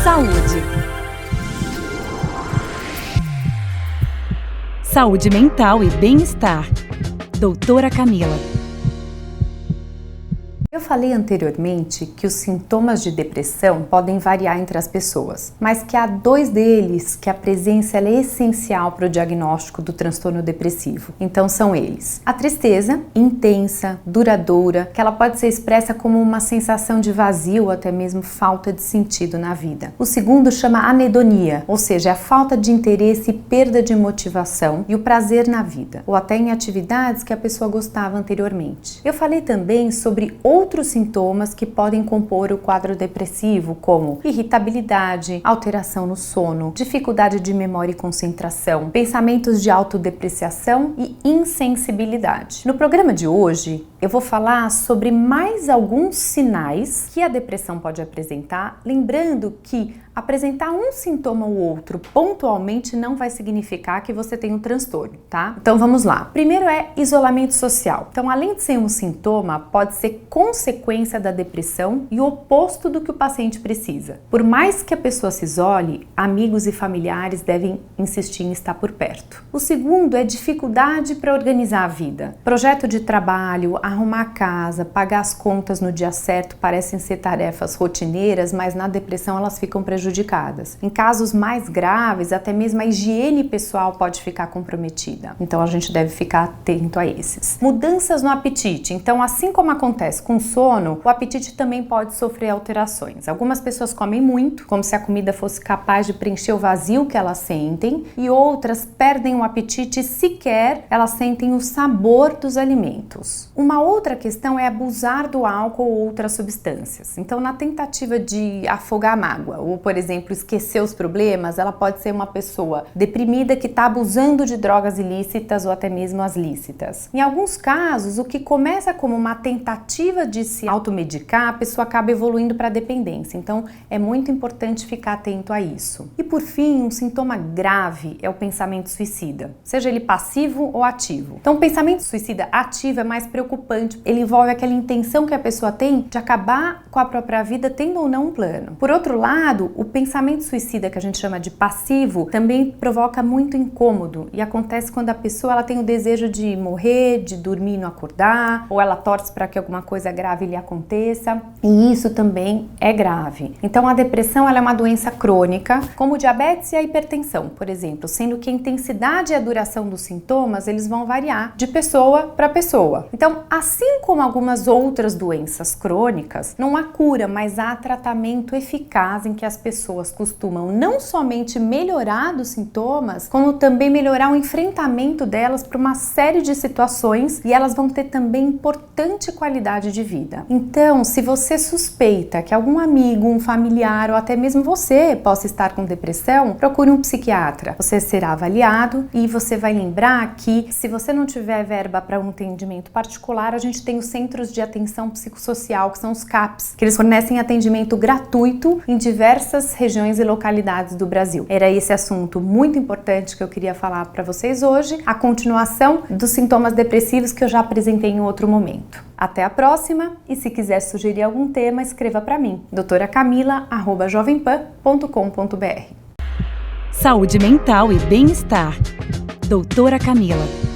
Saúde. Saúde mental e bem-estar. Doutora Camila. Eu falei anteriormente que os sintomas de depressão podem variar entre as pessoas, mas que há dois deles que a presença é essencial para o diagnóstico do transtorno depressivo. Então são eles: a tristeza, intensa, duradoura, que ela pode ser expressa como uma sensação de vazio ou até mesmo falta de sentido na vida. O segundo chama anedonia, ou seja, a falta de interesse e perda de motivação e o prazer na vida, ou até em atividades que a pessoa gostava anteriormente. Eu falei também sobre outros sintomas que podem compor o quadro depressivo, como irritabilidade, alteração no sono, dificuldade de memória e concentração, pensamentos de autodepreciação e insensibilidade. No programa de hoje, eu vou falar sobre mais alguns sinais que a depressão pode apresentar, lembrando que apresentar um sintoma ou outro pontualmente não vai significar que você tem um transtorno, tá? Então vamos lá. Primeiro é isolamento social. Então, além de ser um sintoma, pode ser consequência da depressão e o oposto do que o paciente precisa. Por mais que a pessoa se isole, amigos e familiares devem insistir em estar por perto. O segundo é dificuldade para organizar a vida. Projeto de trabalho, arrumar a casa, pagar as contas no dia certo parecem ser tarefas rotineiras, mas na depressão elas ficam prejudicadas. Em casos mais graves, até mesmo a higiene pessoal pode ficar comprometida. Então a gente deve ficar atento a esses. Mudanças no apetite. Então, assim como acontece com o sono, o apetite também pode sofrer alterações. Algumas pessoas comem muito, como se a comida fosse capaz de preencher o vazio que elas sentem, e outras perdem o apetite e sequer elas sentem o sabor dos alimentos. Uma outra questão é abusar do álcool ou outras substâncias. Então, na tentativa de afogar a mágoa, ou por exemplo, esquecer os problemas, ela pode ser uma pessoa deprimida que está abusando de drogas ilícitas ou até mesmo as lícitas. Em alguns casos, o que começa como uma tentativa de se automedicar, a pessoa acaba evoluindo para a dependência. Então, é muito importante ficar atento a isso. E por fim, um sintoma grave é o pensamento suicida, seja ele passivo ou ativo. Então, o pensamento suicida ativo é mais preocupante. Ele envolve aquela intenção que a pessoa tem de acabar com a própria vida, tendo ou não um plano. Por outro lado, o pensamento suicida, que a gente chama de passivo, também provoca muito incômodo e acontece quando a pessoa ela tem o desejo de morrer, de dormir e não acordar, ou ela torce para que alguma coisa grave lhe aconteça, e isso também é grave. Então a depressão ela é uma doença crônica, como o diabetes e a hipertensão, por exemplo, sendo que a intensidade e a duração dos sintomas eles vão variar de pessoa para pessoa. Então, assim como algumas outras doenças crônicas, não há cura, mas há tratamento eficaz em que as pessoas costumam não somente melhorar dos sintomas, como também melhorar o enfrentamento delas para uma série de situações e elas vão ter também importante qualidade de vida. Então, se você suspeita que algum amigo, um familiar ou até mesmo você possa estar com depressão, procure um psiquiatra. Você será avaliado e você vai lembrar que se você não tiver verba para um atendimento particular, a gente tem os Centros de Atenção Psicossocial, que são os CAPs, que eles fornecem atendimento gratuito em diversas regiões e localidades do Brasil. Era esse assunto muito importante que eu queria falar para vocês hoje, a continuação dos sintomas depressivos que eu já apresentei em outro momento. Até a próxima e se quiser sugerir algum tema, escreva para mim, doutoracamila@jovempan.com.br. Saúde mental e bem-estar. Doutora Camila.